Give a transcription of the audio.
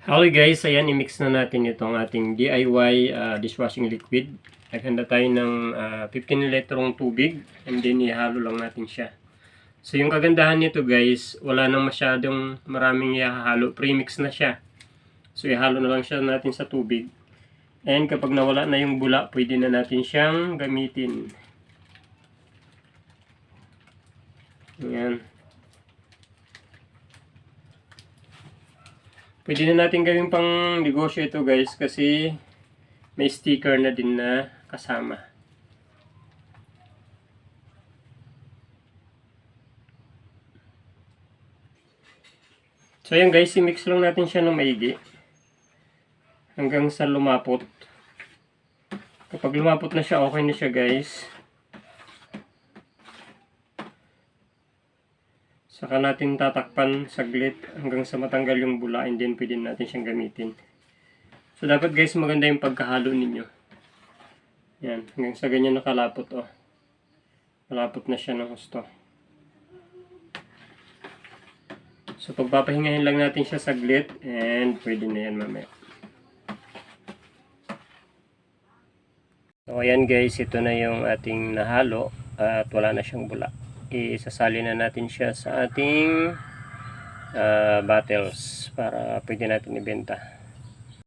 Hello guys, ayan i-mix na natin itong ating DIY dishwashing liquid. Naghanda tayo ng 15 litrong tubig and then ihalo lang natin siya. So yung kagandahan nito guys, wala nang masyadong maraming ihahalo, premix na siya. So ihalo na lang siya natin sa tubig. And kapag nawala na yung bula, pwede na natin siyang gamitin. Ayan. Pwede na natin gawin pang negosyo ito guys kasi may sticker na din na kasama. So ayan guys, i-mix lang natin siya ng maigi hanggang sa lumapot. Kapag lumapot na siya, okay na siya guys. Saka natin tatakpan saglit hanggang sa matanggal yung bula and then pwede natin siyang gamitin. So dapat guys maganda yung pagkahalo ninyo. Yan, hanggang sa ganyan nakalapot oh. Malapot na siya ng husto. So pagpapahingahin lang natin siya saglit and pwede na yan mamaya. So ayan guys, ito na yung ating nahalo at wala na siyang bula. Isasali na natin siya sa ating bottles para pwede natin ibenta.